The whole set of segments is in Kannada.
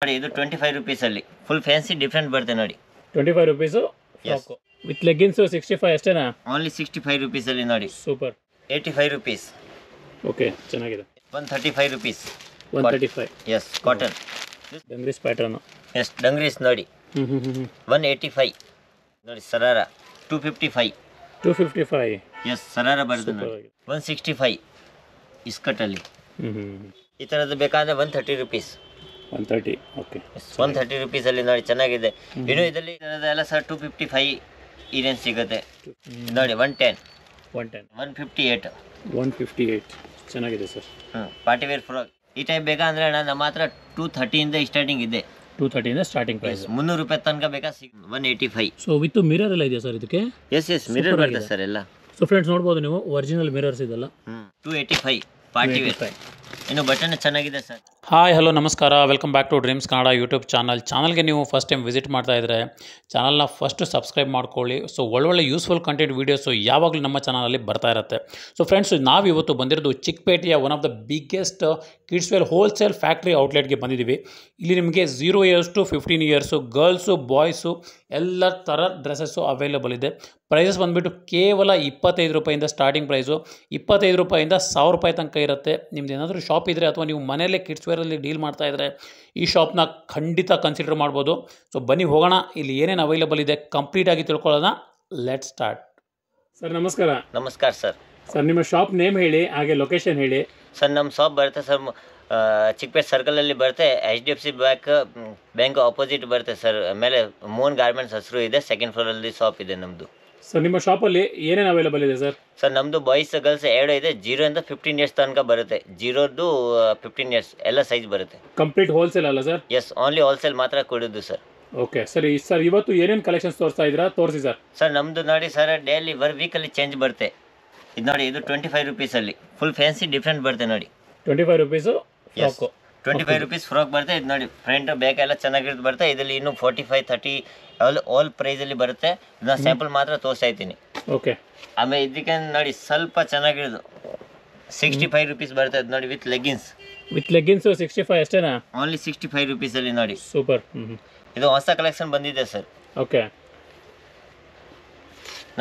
ನೋಡಿ ಇದು 25 ರೂಪೀಸಲ್ಲಿ ಫುಲ್ ಫ್ಯಾನ್ಸಿ ಡಿಫ್ರೆಂಟ್ ಬರುತ್ತೆ ನೋಡಿ. 25 ರೂಪೀಸು ಫ್ರಾಕು ವಿತ್ ಲೆಗ್ಗಿನ್ಸು 65 ಅಷ್ಟೇನಾ? ಓನ್ಲಿ 65 ರೂಪೀಸಲ್ಲಿ ನೋಡಿ. ಸೂಪರ್. 85 ರೂಪೀಸ್. ಓಕೆ, ಚೆನ್ನಾಗಿದೆ. 135 rupees. 135. Yes, cotton. Dungarees pattern. Yes, dungarees ನೋಡಿ. 185 ನೋಡಿ. ಸರಾರ 255. 255. ಎಸ್, ಸರಾರ ಬರುತ್ತೆ ನೋಡಿ. 165 ಇಸ್ಕಟ್ಟಲ್ಲಿ. ಈ ಥರದ್ದು ಬೇಕಾದರೆ 130 ರೂಪೀಸ್. 130. ಓಕೆ, 130 ರೂಪೀಸಲ್ಲಿ ನೋಡಿ, ಚೆನ್ನಾಗಿದೆ. ಇನ್ನು ಇದರಲ್ಲಿ ಎಲ್ಲ ಸರ್ 255 ಈ ರೇಂಜ್ ಸಿಗುತ್ತೆ ನೋಡಿ. 110. 158. 158 ಚೆನ್ನಾಗಿದೆ ಸರ್. ಪಾರ್ಟಿವೇರ್ ಫ್ರಾಕ್ ಈ ಟೈಪ್ ಬೇಕಾ ಅಂದರೆ ನಮ್ಮ ಹತ್ರ 230 ಇಂದ ಸ್ಟಾರ್ಟಿಂಗ್ ಇದೆ. 230 ಇಂದ ಸ್ಟಾರ್ಟಿಂಗ್ ಪ್ರೈಸ್. 300 ರೂಪಾಯಿ ತನಕ ಬೇಕಾ 185. ಸೊ ವಿತ್ ಮಿರರ್ ಎಲ್ಲ ಇದೆಯಾ ಸರ್ ಇದಕ್ಕೆ? ಎಸ್ ಮಿರರ್ ಬರುತ್ತೆ ಸರ್ ಎಲ್ಲ. ಸೊ ಫ್ರೆಂಡ್ಸ್ ನೋಡ್ಬೋದು ನೀವು, ಒರಿಜಿನಲ್ ಮಿರರ್ಸ್ ಇದೆಲ್ಲ. 285 ಪಾರ್ಟಿವೇರ್. ಇನ್ನು ಬಟನ್ ಚೆನ್ನಾಗಿದೆ ಸರ್. ಹಾಯ್ ಹಲೋ ನಮಸ್ಕಾರ, welcome back to dreams Kannada YouTube ಚಾನಲ್ಗೆ ನೀವು ಫಸ್ಟ್ ಟೈಮ್ ವಿಸಿಟ್ ಮಾಡ್ತಾ ಇದ್ದರೆ ಚಾನಲ್ನ ಫಸ್ಟ್ ಸಬ್ಸ್ಕ್ರೈಬ್ ಮಾಡ್ಕೊಳ್ಳಿ. ಸೊ ಒಳ್ಳೊಳ್ಳೆ ಯೂಸ್ಫುಲ್ ಕಂಟೆಂಟ್ ವೀಡಿಯೋಸು ಯಾವಾಗಲೂ ನಮ್ಮ ಚಾನಲಲ್ಲಿ ಬರ್ತಾ ಇರುತ್ತೆ. ಸೊ ಫ್ರೆಂಡ್ಸ್, ನಾವು ಇವತ್ತು ಬಂದಿರೋದು ಚಿಕ್ಕಪೇಟೆಯ one of the biggest kids wear wholesale factory ಔಟ್ಲೆಟ್ಗೆ ಬಂದಿದ್ದೀವಿ. ಇಲ್ಲಿ ನಿಮಗೆ 0 years to 15 years girls boys ಎಲ್ಲ ಥರ ಡ್ರೆಸ್ಸಸ್ಸು ಅವೈಲೇಬಲ್ ಇದೆ. ಪ್ರೈಸಸ್ ಬಂದುಬಿಟ್ಟು ಕೇವಲ 25 ರೂಪಾಯಿಂದ ಸ್ಟಾರ್ಟಿಂಗ್ ಪ್ರೈಸು. 25 ರೂಪಾಯಿಂದ 1000 ರೂಪಾಯಿ ತನಕ ಇರುತ್ತೆ. ನಿಮ್ದು ಏನಾದರೂ ಶಾಪ್ ಇದ್ದರೆ ಅಥವಾ ನೀವು ಮನೆಯಲ್ಲೇ ಕಿಡ್ಸ್ ವೇರಲ್ಲಿ ಡೀಲ್ ಮಾಡ್ತಾ ಇದ್ದರೆ ಈ ಶಾಪ್ನ ಖಂಡಿತ ಕನ್ಸಿಡರ್ ಮಾಡ್ಬೋದು. ಸೊ ಬನ್ನಿ ಹೋಗೋಣ, ಇಲ್ಲಿ ಏನೇನು ಅವೈಲೇಬಲ್ ಇದೆ ಕಂಪ್ಲೀಟಾಗಿ ತಿಳ್ಕೊಳ್ಳೋಣ. Let start. ಸರ್ ನಮಸ್ಕಾರ. ನಮಸ್ಕಾರ ಸರ್. ಸರ್ ನಿಮ್ಮ ಶಾಪ್ ನೇಮ್ ಹೇಳಿ, ಹಾಗೆ ಲೊಕೇಶನ್ ಹೇಳಿ. ಸರ್ ನಮ್ಮ ಶಾಪ್ ಬರುತ್ತೆ ಸರ್ ಚಿಕ್ಕಪೇಟೆ ಸರ್ಕಲಲ್ಲಿ ಬರುತ್ತೆ. HDFC ಬ್ಯಾಂಕ್ ಆಪೋಸಿಟ್ ಬರುತ್ತೆ ಸರ್. ಆಮೇಲೆ ಮೋಹನ್ ಗಾರ್ಮೆಂಟ್ಸ್ ಹೆಸರು ಇದೆ. ಸೆಕೆಂಡ್ ಫ್ಲೋರಲ್ಲಿ ಶಾಪ್ ಇದೆ ನಮ್ಮದು. ಸರ್ ನಿಮ್ಮ ಶಾಪಲ್ಲಿ ಏನೇನು ಅವೈಲೇಬಲ್ ಇದೆ ಸರ್? ಸರ್ ನಮ್ಮದು ಬಾಯ್ಸ್ ಗರ್ಲ್ಸ್ ಎರಡು ಇದೆ. 0 ಇಂದ 15 years ತನಕ ಬರುತ್ತೆ. 0 15 years ಎಲ್ಲ ಸೈಜ್ ಬರುತ್ತೆ. ಕಂಪ್ಲೀಟ್ ಹೋಲ್ಸೇಲ್ ಅಲ್ಲ ಸರ್? ಎಸ್, ಓನ್ಲಿ ಹೋಲ್ಸೇಲ್ ಮಾತ್ರ ಕೊಡೋದು ಸರ್. ಓಕೆ ಸರಿ ಸರ್, ಇವತ್ತು ಏನೇನು ಕಲೆಕ್ಷನ್ಸ್ ತೋರಿಸ್ತಾ ಇದ್ದೀರಾ? ತೋರಿಸಿ ಸರ್. ಸರ್ ನಮ್ಮದು ನೋಡಿ ಸರ್, ಡೈಲಿ ವೀಕಲ್ಲಿ ಚೇಂಜ್ ಬರುತ್ತೆ. ಇದು ನೋಡಿ, ಇದು 25 ರೂಪೀಸಲ್ಲಿ ಫುಲ್ ಫ್ಯಾನ್ಸಿ ಡಿಫ್ರೆಂಟ್ ಬರುತ್ತೆ ನೋಡಿ. 25 ರೂಪೀಸು ಫ್ರಾಕು. 25 ರೂಪೀಸ್ ಫ್ರಾಕ್ ಬರುತ್ತೆ. ಇದು ನೋಡಿ ಫ್ರಂಟ್ ಬ್ಯಾಕ್ ಎಲ್ಲ ಚೆನ್ನಾಗಿರೋದು ಬರುತ್ತೆ. ಇದರಲ್ಲಿ ಇನ್ನೂ 45 30 ಆಲ್ ಪ್ರೈಸಲ್ಲಿ ಬರುತ್ತೆ. ನಾನು ಸ್ಯಾಂಪಲ್ ಮಾತ್ರ ತೋರಿಸ್ತಾ ಇದ್ದೀನಿ. ಓಕೆ. ಆಮೇಲೆ ಇದಕ್ಕೆ ನೋಡಿ ಸ್ವಲ್ಪ ಚೆನ್ನಾಗಿರೋದು 65 ರೂಪೀಸ್ ಬರುತ್ತೆ. ಇದು ನೋಡಿ ವಿತ್ ಲೆಗ್ಗಿನ್ಸು 65 ಅಷ್ಟೇನಾ? ಓನ್ಲಿ 65 ರೂಪೀಸಲ್ಲಿ ನೋಡಿ. ಸೂಪರ್. ಇದು ಹೊಸ ಕಲೆಕ್ಷನ್ ಬಂದಿದೆ ಸರ್. ಓಕೆ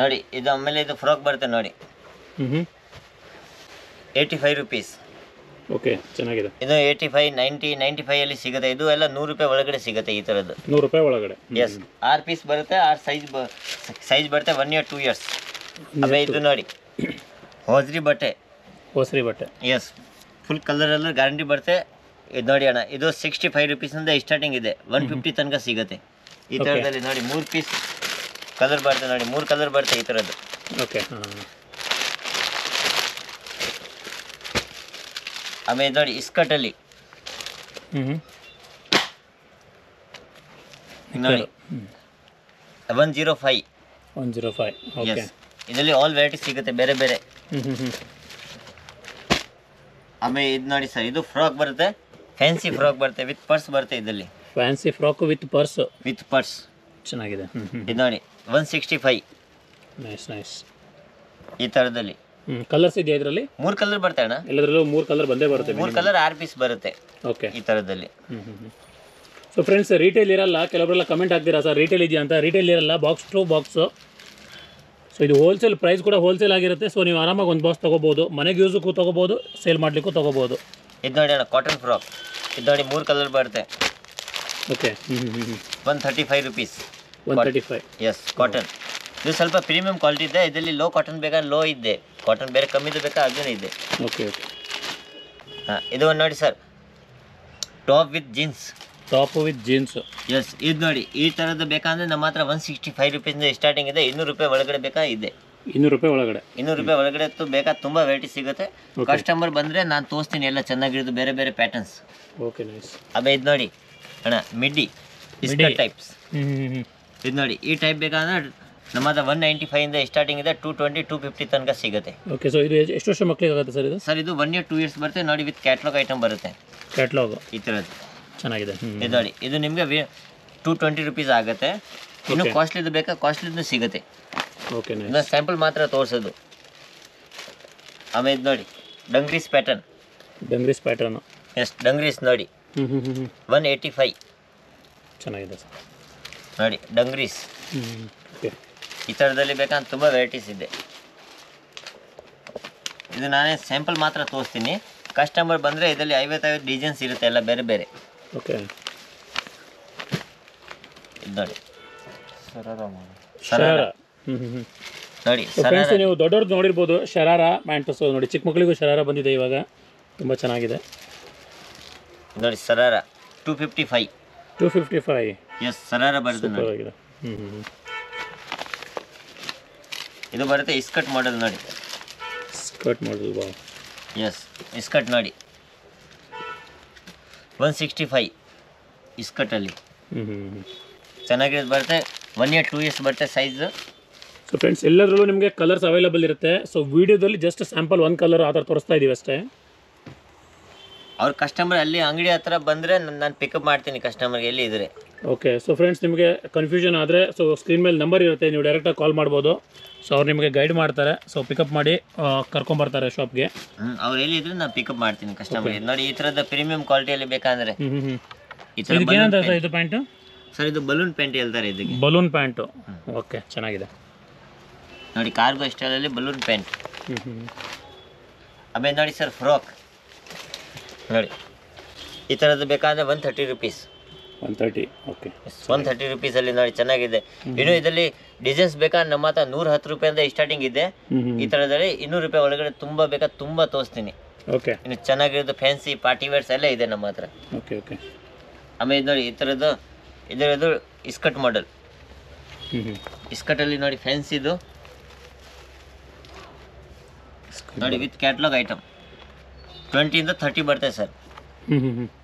ನೋಡಿ ಇದು. ಆಮೇಲೆ ಇದು ಫ್ರಾಕ್ ಬರುತ್ತೆ ನೋಡಿ. 85 ರೂಪೀಸ್. ಓಕೆ, ಚೆನ್ನಾಗಿದೆ. ಇದು 85 90 95 ಅಲ್ಲಿ ಸಿಗುತ್ತೆ. ಇದು ಎಲ್ಲ 100 ರೂಪಾಯಿ ಒಳಗಡೆ ಸಿಗುತ್ತೆ ಈ ಥರದ್ದು. 100 ರೂಪಾಯಿ ಒಳಗಡೆ. ಎಸ್, 6 ಪೀಸ್ ಬರುತ್ತೆ. 6 ಸೈಜ್ ಬರುತ್ತೆ. 1 year 2 years. ಆಮೇಲೆ ಇದು ನೋಡಿ ಹೋಸ್ರಿ ಬಟ್ಟೆ. ಎಸ್, ಫುಲ್ ಕಲರಲ್ಲಿ ಗ್ಯಾರಂಟಿ ಬರುತ್ತೆ. ಇದು ನೋಡಿ ಅಣ್ಣ, ಇದು 65 ರೂಪೀಸಿಂದ ಸ್ಟಾರ್ಟಿಂಗ್ ಇದೆ. 150 ತನಕ ಸಿಗುತ್ತೆ ಈ ಥರದಲ್ಲಿ ನೋಡಿ. 3 ಪೀಸ್ ಕಲರ್ ಬರುತ್ತೆ ನೋಡಿ. 3 ಕಲರ್ ಬರುತ್ತೆ ಈ ಥರದ್ದು. ಓಕೆ. ಆಮೇಲೆ ನೋಡಿ ಇಸ್ಕಟ್ಟಲ್ಲಿ ನೋಡಿ 105. ಓಕೆ. ಇದರಲ್ಲಿ ಆಲ್ ವೆರೈಟಿ ಸಿಗುತ್ತೆ ಬೇರೆ ಬೇರೆ. ಆಮೇಲೆ ಇದು ನೋಡಿ ಸರ್, ಇದು ಫ್ರಾಕ್ ಬರುತ್ತೆ. ಫ್ಯಾನ್ಸಿ ಫ್ರಾಕ್ ಬರುತ್ತೆ ವಿತ್ ಪರ್ಸ್ ಬರುತ್ತೆ. ಇದರಲ್ಲಿ ಫ್ಯಾನ್ಸಿ ಫ್ರಾಕ್ ವಿತ್ ಪರ್ಸ್ ಚೆನ್ನಾಗಿದೆ. ಇದು ನೋಡಿ 165. ನೈಸ್. ಈ ಥರದಲ್ಲಿ ಕಲರ್ಸ್ ಇದೆಯಾ ಇದರಲ್ಲಿ? 3 ಕಲರ್ ಬರುತ್ತೆ ಅಣ್ಣ. ಎಲ್ಲದರಲ್ಲೂ 3 ಕಲರ್ ಬಂದೇ ಬರುತ್ತೆ. 3 ಕಲರ್ 6 ಪೀಸ್ ಬರುತ್ತೆ. ಓಕೆ, ಈ ಥರದಲ್ಲಿ. ಸೊ ಫ್ರೆಂಡ್ಸ್, ರೀಟೇಲ್ ಇರಲ್ಲ. ಕೆಲವರೆಲ್ಲ ಕಮೆಂಟ್ ಆಗ್ತೀರಾ ಸರ್ ರೀಟೇಲ್ ಇದೆಯಾ ಅಂತ. ರೀಟೇಲ್ ಇರಲ್ಲ, ಬಾಕ್ಸ್ ಟು ಬಾಕ್ಸು. ಸೊ ಇದು ಹೋಲ್ಸೇಲ್ ಪ್ರೈಸ್ ಕೂಡ ಹೋಲ್ಸೇಲ್ ಆಗಿರುತ್ತೆ. ಸೊ ನೀವು ಆರಾಮಾಗಿ ಒಂದು ಬಾಕ್ಸ್ ತೊಗೋಬೋದು. ಮನೆಗೆ ಯೂಸಕ್ಕೂ ತೊಗೋಬೋದು, ಸೇಲ್ ಮಾಡಲಿಕ್ಕೂ ತೊಗೋಬೋದು. ಇದು ನೋಡಿ ಅಣ್ಣ ಕಾಟನ್ ಫ್ರಾಕ್. ಇದು ನೋಡಿ 3 ಕಲರ್ ಬರುತ್ತೆ. ಓಕೆ. 135 ರೂಪೀಸ್. 135. Yes, cotton. ಇದು ಸ್ವಲ್ಪ ಪ್ರೀಮಿಯಂ ಕ್ವಾಲಿಟಿ ಇದೆ. ಇದರಲ್ಲಿ ಲೋ ಕಾಟನ್ ಬೇಕಾ ಲೋ ಇದೆ, ಕಾಟನ್ ಬೇರೆ ಕಮ್ಮಿದು ಬೇಕಾ ಅದೂ ಇದೆ. ಓಕೆ. ಹಾಂ, ಇದು ಒಂದು ನೋಡಿ sir, top with jeans. Yes, ಇದು ನೋಡಿ ಈ ಥರದ್ದು ಬೇಕಂದರೆ ನಮ್ಮ ಹತ್ರ 165 ರೂಪೀಸಿಂದ ಸ್ಟಾರ್ಟಿಂಗ್ ಇದೆ. 200 ರೂಪಾಯಿ ಒಳಗಡೆ ಬೇಕಾ ಇದೆ. 200 ರೂಪಾಯಿ ಒಳಗಡೆ ಬೇಕಾ ತುಂಬ ವೆರೈಟಿ ಸಿಗುತ್ತೆ. ಕಸ್ಟಮರ್ ಬಂದರೆ ನಾನು ತೋರಿಸ್ತೀನಿ ಎಲ್ಲ ಚೆನ್ನಾಗಿರೋದು ಬೇರೆ ಬೇರೆ ಪ್ಯಾಟರ್ನ್ಸ್. Okay, nice. ಆಮೇಲೆ ಇದು ನೋಡಿ ಅಣ್ಣ ಮಿಡ್ಡಿ ಟೈಪ್ಸ್. ಇದು ನೋಡಿ ಈ ಟೈಪ್ ಬೇಕಾದ್ರೆ ನಮ್ಮ ಹತ್ರ 195 ಇಂದ ಸ್ಟಾರ್ಟಿಂಗ್ ಇದೆ. 220 250 ತನಕ ಸಿಗುತ್ತೆ. ಓಕೆ. ಸೊ ಇದು ಎಷ್ಟು ವರ್ಷ ಮಕ್ಕಳಿಗೆ ಆಗುತ್ತೆ ಸರ್ ಇದು? ಸರ್ ಇದು 1 year 2 years ಬರುತ್ತೆ ನೋಡಿ. ವಿತ್ ಕ್ಯಾಟ್ಲಾಗ್ ಐಟಮ್ ಬರುತ್ತೆ. ಈ ಥರದ್ದು ಚೆನ್ನಾಗಿದೆ. ಇದು ನೋಡಿ, ಇದು ನಿಮಗೆ 220 ರೂಪೀಸ್ ಆಗುತ್ತೆ. ಇನ್ನು ಕಾಸ್ಟ್ಲಿದು ಬೇಕಾ ಕಾಸ್ಟ್ಲಿದು ಸಿಗುತ್ತೆ. ಓಕೆ, ಇನ್ನು ಸ್ಯಾಂಪಲ್ ಮಾತ್ರ ತೋರಿಸೋದು. ಆಮೇಲೆ ಇದು ನೋಡಿ ಡಂಗ್ರೀಸ್ ಪ್ಯಾಟರ್ನ್. ಎಸ್, ಡಂಗ್ರೀಸ್ ನೋಡಿ 185. ಚೆನ್ನಾಗಿದೆ ಸರ್. ನೋಡಿ ಡಂಗ್ರೀಸ್ ಓಕೆ. ಈ ಥರದಲ್ಲಿ ಬೇಕಂತ ತುಂಬ ವೆರೈಟೀಸ್ ಇದೆ. ಇದು ನಾನೇ ಸ್ಯಾಂಪಲ್ ಮಾತ್ರ ತೋರಿಸ್ತೀನಿ. ಕಸ್ಟಮರ್ ಬಂದರೆ ಇದರಲ್ಲಿ 50 ಡಿಸೈನ್ಸ್ ಇರುತ್ತೆ, ಎಲ್ಲ ಬೇರೆ ಬೇರೆ. ಓಕೆ. ಇದು ನೋಡಿ ಶರಾರ. ನೋಡಿ ಫ್ರೆಂಡ್ಸ್ ನೀವು ದೊಡ್ಡವ್ರದ್ದು ನೋಡಿರ್ಬೋದು ಶರಾರ ಪ್ಯಾಂಟು. ನೋಡಿ ಚಿಕ್ಕ ಮಕ್ಕಳಿಗೂ ಶರಾರ ಬಂದಿದೆ ಇವಾಗ, ತುಂಬ ಚೆನ್ನಾಗಿದೆ. ನೋಡಿ ಸರಾರ 255. 255. ಎಸ್ ಸರಾರ ಬರುತ್ತೆ ನೋಡಿ. ಇದು ಬರುತ್ತೆ ಇಸ್ಕಟ್ ಮಾಡೆಲ್ ನೋಡಿ. ಸ್ಕರ್ಟ್ ಮಾಡಲ್. ವಾ. ಎಸ್ ಇಸ್ಕಟ್ ನೋಡಿ 165 ಇಸ್ಕಟಲ್ಲಿ ಚೆನ್ನಾಗಿರೋದು ಬರುತ್ತೆ. 1 year 2 years ಬರುತ್ತೆ ಸೈಜು. ಸೊ ಫ್ರೆಂಡ್ಸ್ ಎಲ್ಲದರಲ್ಲೂ ನಿಮಗೆ ಕಲರ್ಸ್ ಅವೈಲೇಬಲ್ ಇರುತ್ತೆ. ಸೊ ವಿಡಿಯೋದಲ್ಲಿ ಜಸ್ಟ್ ಸ್ಯಾಂಪಲ್ ಒಂದು ಕಲರ್ ಆ ಥರ ತೋರಿಸ್ತಾ ಇದ್ದೀವಿ ಅಷ್ಟೇ. ಅವ್ರ ಕಸ್ಟಮರ್ ಅಲ್ಲಿ ಅಂಗಡಿ ಹತ್ರ ಬಂದರೆ ನಾನು ಪಿಕಪ್ ಮಾಡ್ತೀನಿ ಕಸ್ಟಮರ್ಗೆ ಎಲ್ಲಿ ಇದ್ರೆ. ಓಕೆ. ಸೊ ಫ್ರೆಂಡ್ಸ್ ನಿಮಗೆ ಕನ್ಫ್ಯೂಷನ್ ಆದರೆ ಸೊ ಸ್ಕ್ರೀನ್ ಮೇಲೆ ನಂಬರ್ ಇರುತ್ತೆ, ನೀವು ಡೈರೆಕ್ಟಾಗಿ ಕಾಲ್ ಮಾಡ್ಬೋದು. ಸೊ ಅವ್ರು ನಿಮಗೆ ಗೈಡ್ ಮಾಡ್ತಾರೆ. ಸೊ ಪಿಕಪ್ ಮಾಡಿ ಕರ್ಕೊಂಬರ್ತಾರೆ ಶಾಪ್ಗೆ. ಅವ್ರು ಎಲ್ಲಿದ್ರೆ ನಾನು ಪಿಕಪ್ ಮಾಡ್ತೀನಿ ಕಸ್ಟಮರ್ಗೆ. ನೋಡಿ ಈ ಥರದ ಪ್ರೀಮಿಯಂ ಕ್ವಾಲಿಟಿಯಲ್ಲಿ ಬೇಕಂದರೆ ಈ ಥರ. ಏನಂತ ಸರ್ ಇದು ಪ್ಯಾಂಟು? ಸರ್ ಇದು ಬಲೂನ್ ಪ್ಯಾಂಟ್ ಹೇಳ್ತಾರೆ ಇದಕ್ಕೆ. Balloon pant. ಓಕೆ ಚೆನ್ನಾಗಿದೆ ನೋಡಿ ಕಾರ್ಗೋ ಸ್ಟೈಲಲ್ಲಿ ಬಲೂನ್ ಪ್ಯಾಂಟ್. ಆಮೇಲೆ ನೋಡಿ ಸರ್ ಫ್ರಾಕ್ ನೋಡಿ ಈ ಥರದ್ದು ಬೇಕಾದರೆ 130 ರೂಪೀಸ್. 130. ಓಕೆ. 130 ರೂಪೀಸಲ್ಲಿ ನೋಡಿ ಚೆನ್ನಾಗಿದೆ. ಇನ್ನು ಇದರಲ್ಲಿ ಡಿಸೈನ್ಸ್ ಬೇಕಾದ್ರೆ ನಮ್ಮ ಹತ್ರ 110 ರೂಪಾಯಿಂದ ಸ್ಟಾರ್ಟಿಂಗ್ ಇದೆ. ಈ ಥರದಲ್ಲಿ 200 ರೂಪಾಯಿ ಒಳಗಡೆ ತುಂಬ ಬೇಕಾದ್ರೆ ತುಂಬ ತೋರಿಸ್ತೀನಿ. ಓಕೆ. ಇನ್ನು ಚೆನ್ನಾಗಿರೋದು ಫ್ಯಾನ್ಸಿ ಪಾರ್ಟಿ ವೇರ್ಸ್ ಎಲ್ಲ ಇದೆ ನಮ್ಮ ಹತ್ರ. ಓಕೆ. ಓಕೆ. ಆಮೇಲೆ ನೋಡಿ ಈ ಥರದ್ದು ಇದರದ್ದು ಇಸ್ಕಟ್ ಮಾಡೆಲ್. ಇಸ್ಕಟಲ್ಲಿ ನೋಡಿ ಫ್ಯಾನ್ಸಿದು ನೋಡಿ ವಿತ್ ಕ್ಯಾಟ್ಲಾಗ್ ಐಟಮ್ 20 ಇಂದ 30 ಬರ್ತದೆ ಸರ್.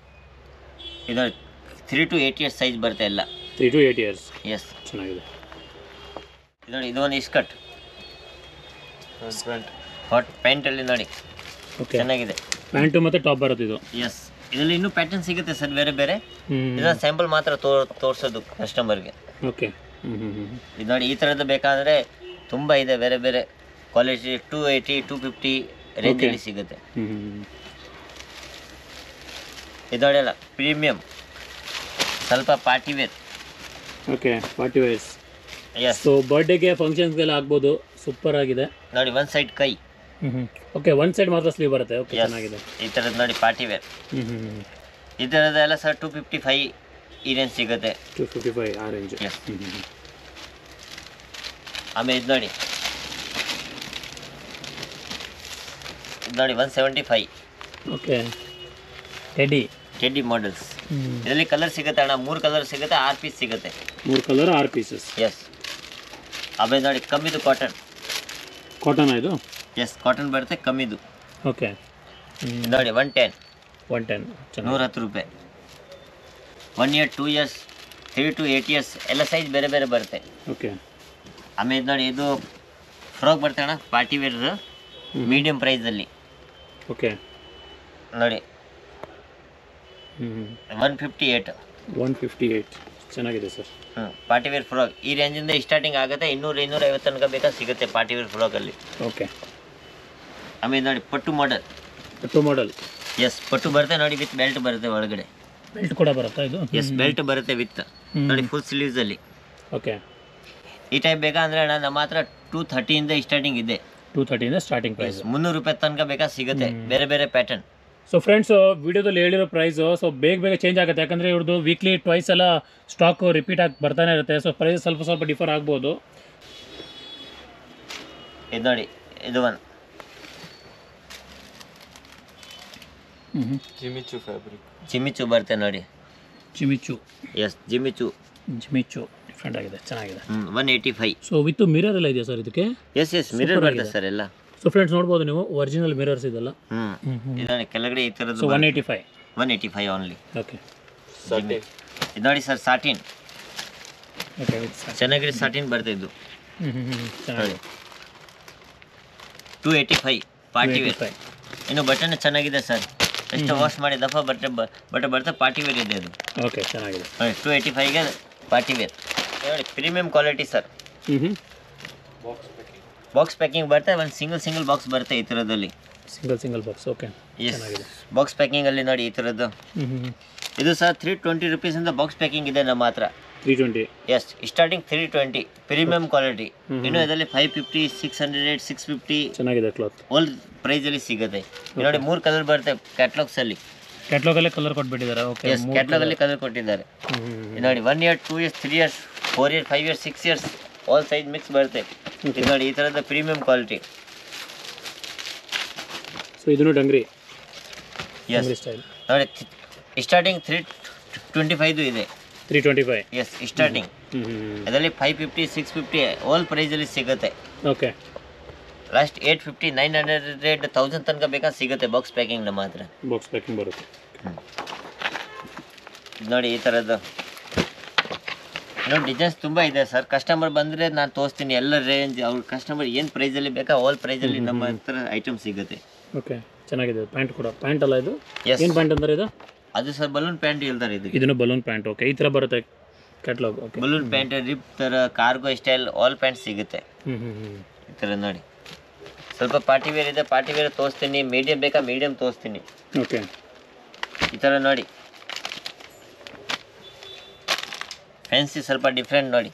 ಇದು 3 to 8 years ಸೈಜ್ ಬರುತ್ತೆ ಎಲ್ಲ. 3 to 8 years. ಎಸ್ ಚೆನ್ನಾಗಿದೆ. ಇದು ನೋಡಿ ಇದು ಒಂದು ಇಸ್ಕಟ್ ಹಾಟ್ ಪ್ಯಾಂಟಲ್ಲಿ ನೋಡಿ ಚೆನ್ನಾಗಿದೆ. ಪ್ಯಾಂಟು ಮತ್ತು ಟಾಪ್ ಬರುತ್ತೆ ಇದು. ಎಸ್ ಇದರಲ್ಲಿ ಇನ್ನೂ ಪ್ಯಾಟರ್ನ್ ಸಿಗುತ್ತೆ ಸರ್ ಬೇರೆ ಬೇರೆ. ಇದನ್ನ ಸ್ಯಾಂಪಲ್ ಮಾತ್ರ ತೋರಿಸೋದು ಕಸ್ಟಮರ್ಗೆ. ಓಕೆ. ಇದು ನೋಡಿ ಈ ಥರದ್ದು ಬೇಕಾದರೆ ತುಂಬ ಇದೆ ಬೇರೆ ಬೇರೆ ಕ್ವಾಲಿಟಿ. 280 250 ರೇಂಜಲ್ಲಿ ಸಿಗುತ್ತೆ. ಇದು ನೋಡಿ ಅಲ್ಲ ಪ್ರೀಮಿಯಂ ಸ್ವಲ್ಪ party wear. Okay. Party wears. Yes. So ಬರ್ಡೇಗೆ ಫಂಕ್ಷನ್ಸ್ಗೆಲ್ಲ ಆಗ್ಬೋದು. ಸೂಪರ್ ಆಗಿದೆ ನೋಡಿ ಒನ್ ಸೈಡ್ ಕೈ. ಓಕೆ. ಒನ್ ಸೈಡ್ ಮಾತ್ರ ಸ್ಲೀವ್ ಬರುತ್ತೆ. ಓಕೆ ಚೆನ್ನಾಗಿದೆ. ಈ ಥರದ್ದು ನೋಡಿ ಪಾರ್ಟಿ ವೇರ್. ಈ ಥರದ್ದೆಲ್ಲ ಸರ್ 255 ಈ ರೇಂಜ್ ಸಿಗುತ್ತೆ. 255 ಆ ರೇಂಜ್. ಎಸ್. ಆಮೇಲೆ ಇದು ನೋಡಿ 175. ಓಕೆ. Teddy models. ಇದರಲ್ಲಿ ಕಲರ್ ಸಿಗುತ್ತೆ ಅಣ್ಣ, 3 ಕಲರ್ ಸಿಗುತ್ತೆ, 6 ಪೀಸ್ ಸಿಗುತ್ತೆ. 3 ಕಲರ್ 6 ಪೀಸಸ್. ಎಸ್. ಆಮೇಲೆ ನೋಡಿ ಕಮ್ಮಿದು ಕಾಟನ್. ಇದು? ಎಸ್ ಕಾಟನ್ ಬರುತ್ತೆ ಕಮ್ಮಿದು. ಓಕೆ. ನೋಡಿ 110. 110 ರೂಪಾಯಿ. 1 year 2 years 3 to 8 years ಎಲ್ಲ ಸೈಜ್ ಬೇರೆ ಬೇರೆ ಬರುತ್ತೆ. ಓಕೆ. ಆಮೇಲೆ ನೋಡಿ ಇದು ಫ್ರಾಕ್ ಬರುತ್ತೆ ಅಣ್ಣ ಪಾರ್ಟಿ ವೇರ್ ಮೀಡಿಯಂ ಪ್ರೈಸಲ್ಲಿ. ಓಕೆ. ನೋಡಿ 158. ಚೆನ್ನಾಗಿದೆ ಸರ್. ಪಾರ್ಟಿ ವೇರ್ ಫ್ರಾಕ್ ಈ ರೇಂಜಿಂದ ಸ್ಟಾರ್ಟಿಂಗ್ ಆಗುತ್ತೆ. 200 250 ತನಕ ಬೇಕಾ ಸಿಗುತ್ತೆ ಪಾರ್ಟಿ ವೇರ್ ಫ್ರಾಕಲ್ಲಿ. ಓಕೆ. ಆಮೇಲೆ ನೋಡಿ ಪಟ್ಟು ಮಾಡೆಲ್. ಎಸ್ ಪಟ್ಟು ಬರುತ್ತೆ ನೋಡಿ ವಿತ್ ಬೆಲ್ಟ್ ಬರುತ್ತೆ ಒಳಗಡೆ. ಬೆಲ್ಟ್ ಕೂಡ ಬರುತ್ತಾ ಇದು? ಎಸ್ ಬೆಲ್ಟ್ ಬರುತ್ತೆ ವಿತ್ ನೋಡಿ ಫುಲ್ ಸ್ಲೀವ್ಸಲ್ಲಿ. ಓಕೆ. ಈ ಟೈಪ್ ಬೇಕಾ ಅಂದರೆ ಅಣ್ಣ ನಮ್ಮ ಹತ್ರ 230 ಇಂದ ಸ್ಟಾರ್ಟಿಂಗ್ ಇದೆ. 230 ಇಂದ ಸ್ಟಾರ್ಟಿಂಗ್ ಪ್ರೈಸ್. 300 ರೂಪಾಯಿ ತನಕ ಬೇಕಾ ಸಿಗುತ್ತೆ ಬೇರೆ ಬೇರೆ ಪ್ಯಾಟರ್ನ್. ಸೊ ಫ್ರೆಂಡ್ಸ್ ವಿಡಿಯೋದಲ್ಲಿ ಹೇಳಿರೋ ಪ್ರೈಸು ಸೊ ಬೇಗ ಚೇಂಜ್ ಆಗುತ್ತೆ. ಯಾಕಂದರೆ ಇವ್ರದ್ದು ವೀಕ್ಲಿ ಟ್ವೈಸ್ ಎಲ್ಲ ಸ್ಟಾಕ್ ರಿಪೀಟ್ ಆಗಿ ಬರ್ತಾನೆ ಇರುತ್ತೆ. ಸೊ ಪ್ರೈಸ್ ಸ್ವಲ್ಪ ಡಿಫರ್ ಆಗ್ಬೋದು. ಇದು ನೋಡಿ ಇದು ಒಂದು ಜಿಮಿಚು ಬರುತ್ತೆ ನೋಡಿ. ಎಸ್ ಜಿಮಿಚು ಡಿಫ್ರೆಂಟ್ ಆಗಿದೆ, ಚೆನ್ನಾಗಿದೆ. 185. ಸೊ ವಿತ್ ಮಿರರ್ ಎಲ್ಲ ಇದೆಯಾ ಸರ್ ಇದಕ್ಕೆ? ಎಸ್ ಮಿರರ್ ಬರುತ್ತೆ ಸರ್ ಎಲ್ಲ. ಸೊ ಫ್ರೆಂಡ್ಸ್ ನೋಡ್ಬೋದು ನೀವು ಒರಿಜಿನಲ್ ಮಿರರ್ಸ್ ಇದೆಲ್ಲ. ಇದನ್ನ ಕೆಳಗಡೆ ಈ ಥರದ್ದು 185 ಓನ್ಲಿ. ಓಕೆ. ಇದು ನೋಡಿ ಸರ್ ಸಾಟಿನ್. ಓಕೆ. ಚೆನ್ನಾಗಿದೆ ಸಾಟಿನ್ ಬರುತ್ತೆ ಇದು. ಚೆನ್ನಾಗಿದೆ. 285 ಪಾರ್ಟಿ ವೇರ್. ಇನ್ನು ಬಟನ್ ಚೆನ್ನಾಗಿದೆ ಸರ್. ಎಷ್ಟು ವಾಶ್ ಮಾಡಿ ದಫಾ ಬರುತ್ತೆ ಪಾರ್ಟಿ ವೇರ್ ಇದೆ ಅದು. ಓಕೆ ಚೆನ್ನಾಗಿದೆ. 285ಗೆ ಪಾರ್ಟಿ ವೇರ್ ನೋಡಿ premium quality sir. Box packing ಬರುತ್ತೆ. ಒಂದು ಸಿಂಗಲ್ ಬಾಕ್ಸ್ ಬರುತ್ತೆ ಈ ಥರದಲ್ಲಿ. Single box. ಓಕೆ ಚೆನ್ನಾಗಿದೆ. ಬಾಕ್ಸ್ ಪ್ಯಾಕಿಂಗಲ್ಲಿ ನೋಡಿ ಈ ಥರದ್ದು ಇದು ಸರ್ 320 rupees ಬಾಕ್ಸ್ ಪ್ಯಾಕಿಂಗ್ ಇದೆ ನಮ್ಮ ಹತ್ರ. 320. Yes, starting 320 premium quality. ಇನ್ನು ಇದರಲ್ಲಿ 550, 600, 650 ಚೆನ್ನಾಗಿದೆ ಕ್ಲಾತ್. ಓಲ್ಡ್ ಪ್ರೈಸಲ್ಲಿ ಸಿಗುತ್ತೆ. ನೋಡಿ 3 ಕಲರ್ ಬರುತ್ತೆ ಕ್ಯಾಟ್ಲಾಗ್ಸಲ್ಲಿ. ಕ್ಯಾಟ್ಲಾಗಲ್ಲೇ ಕಲರ್ ಕೊಟ್ಬಿಟ್ಟಿದ್ದಾರೆ. ಓಕೆ, ಎಸ್, ಕ್ಯಾಟ್ಲಾಗಲ್ಲಿ ಕಲರ್ ಕೊಟ್ಟಿದ್ದಾರೆ. ನೋಡಿ 1 year, 2 years, 3 years, 4 years, 5 years, 6 years all size mix ಬರುತ್ತೆ. ಇದು ನೋಡಿ ಈ ಥರದ ಪ್ರೀಮಿಯಂ ಕ್ವಾಲಿಟಿ. ಸೊ ಇದನ್ನು ಡಂಗ್ರಿ. ಎಸ್, ನೋಡಿ ಸ್ಟಾರ್ಟಿಂಗ್ 325 ಇದೆ. 325. Yes, starting. ಅದರಲ್ಲಿ 550, 650 ಆಲ್ ಪ್ರೈಸಲ್ಲಿ ಸಿಗುತ್ತೆ. ಓಕೆ, ಲಾಸ್ಟ್ 850, 900, 1000 ತನಕ ಬೇಕಾದ್ರೆ ಸಿಗುತ್ತೆ ಬಾಕ್ಸ್ ಪ್ಯಾಕಿಂಗ್ ನಮ್ಮ ಹತ್ರ. ಬಾಕ್ಸ್ ಪ್ಯಾಕಿಂಗ್ ಬರುತ್ತೆ. ನೋಡಿ ಈ ಥರದ್ದು ನೋಡಿ ಡಿಸೈನ್ಸ್ ತುಂಬ ಇದೆ ಸರ್. ಕಸ್ಟಮರ್ ಬಂದರೆ ನಾನು ತೋರಿಸ್ತೀನಿ ಎಲ್ಲ ರೇಂಜ್. ಅವ್ರ ಕಸ್ಟಮರ್ ಏನು ಪ್ರೈಸಲ್ಲಿ ಬೇಕಾ ಆಲ್ ಪ್ರೈಸಲ್ಲಿ ನಮ್ಮ ಹತ್ರ ಐಟಮ್ ಸಿಗುತ್ತೆ. ಓಕೆ, ಚೆನ್ನಾಗಿದೆ. ಪ್ಯಾಂಟ್ ಕೂಡ ಪ್ಯಾಂಟ್ ಅಲ್ಲ ಇದು? ಎಸ್, ಏನು ಪ್ಯಾಂಟ್ ಅಂದ್ರೆ ಇದು? ಅದು ಸರ್ ಬಲೂನ್ ಪ್ಯಾಂಟ್ ಹೇಳ್ತಾರೆ ಇದು. ಇದನ್ನು ಬಲೂನ್ ಪ್ಯಾಂಟ್. ಓಕೆ, ಈ ಥರ ಬರುತ್ತೆ catalogue. Okay, balloon pant, rip ಥರ, ಕಾರ್ಗೋ ಸ್ಟೈಲ್ ಆಲ್ ಪ್ಯಾಂಟ್ ಸಿಗುತ್ತೆ. ಈ ಥರ ನೋಡಿ ಸ್ವಲ್ಪ ಪಾರ್ಟಿ ವೇರ್ ಇದೆ. ಪಾರ್ಟಿ ವೇರ್ ತೋರಿಸ್ತೀನಿ. ಮೀಡಿಯಮ್ ಬೇಕಾ ಮೀಡಿಯಮ್ ತೋರಿಸ್ತೀನಿ. ಓಕೆ, ಈ ಥರ ನೋಡಿ ಫ್ಯಾನ್ಸಿ ಸ್ವಲ್ಪ ಡಿಫ್ರೆಂಟ್ ನೋಡಿ.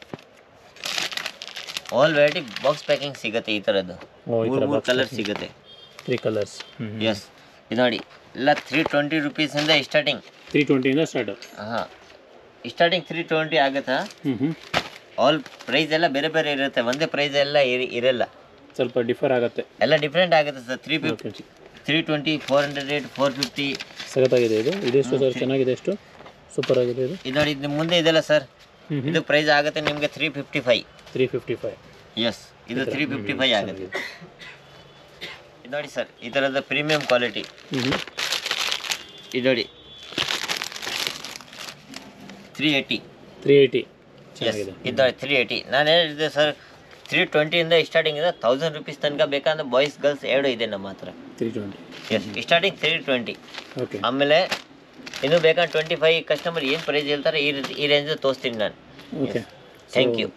ಆಲ್ ವೆರೈಟಿ ಬಾಕ್ಸ್ ಪ್ಯಾಕಿಂಗ್ ಸಿಗುತ್ತೆ. ಈ ಥರದ್ದು 3 ಕಲರ್ ಸಿಗುತ್ತೆ. 3 ಕಲರ್ಸ್. ಎಸ್, ಇದು ನೋಡಿ ಎಲ್ಲ 320 rupees ಸ್ಟಾರ್ಟಿಂಗ್. 320 ಸ್ಟಾರ್ಟ್. ಹಾಂ, ಸ್ಟಾರ್ಟಿಂಗ್ 320 ಆಗುತ್ತಾ? ಆಲ್ ಪ್ರೈಸ್ ಎಲ್ಲ ಬೇರೆ ಬೇರೆ ಇರುತ್ತೆ. ಒಂದೇ ಪ್ರೈಸ್ ಎಲ್ಲ ಇರಲ್ಲ, ಸ್ವಲ್ಪ ಡಿಫರ್ ಆಗುತ್ತೆ. ಎಲ್ಲ ಡಿಫ್ರೆಂಟ್ ಆಗುತ್ತೆ ಸರ್. 350, 320, 400, 450. ಸಖತ್ತಾಗಿದೆ ಇದು. ಇದೆಷ್ಟು ಸರ್? ಚೆನ್ನಾಗಿದೆ. ಎಷ್ಟು ಸೂಪರ್ ಆಗಿದೆ ಇದು. ಇದು ನೋಡಿ ಇದು ಮುಂದೆ ಇದೆಲ್ಲ ಸರ್. ಇದು ಪ್ರೈಸ್ ಆಗುತ್ತೆ ನಿಮಗೆ 355. 355. ಎಸ್, ಇದು 355 ಆಗುತ್ತೆ. ಇದು ನೋಡಿ ಸರ್ ಈ ಥರದ ಪ್ರೀಮಿಯಂ ಕ್ವಾಲಿಟಿ. ಇದು ನೋಡಿ 380. 380. ಎಸ್, ಇದು ನೋಡಿ 380. ನಾನು ಹೇಳಿದೆ ಸರ್ 320 ಸ್ಟಾರ್ಟಿಂಗ್ ಇದೆ. 1000 rupees ತನಕ ಬೇಕಂದ್ರೆ ಬಾಯ್ಸ್ ಗರ್ಲ್ಸ್ ಎರಡು ಇದೆ ನಮ್ಮ ಹತ್ರ. 320. Yes, starting 320. ಓಕೆ, ಆಮೇಲೆ ಇನ್ನೂ ಬೇಕಂದ್ರೆ 25 ಕಸ್ಟಮರ್ ಏನು ಪ್ರೈಸ್ ಹೇಳ್ತಾರೆ ಈ ರೇಂಜಲ್ಲಿ ತೋರಿಸ್ತೀನಿ ನಾನು. Okay, thank you.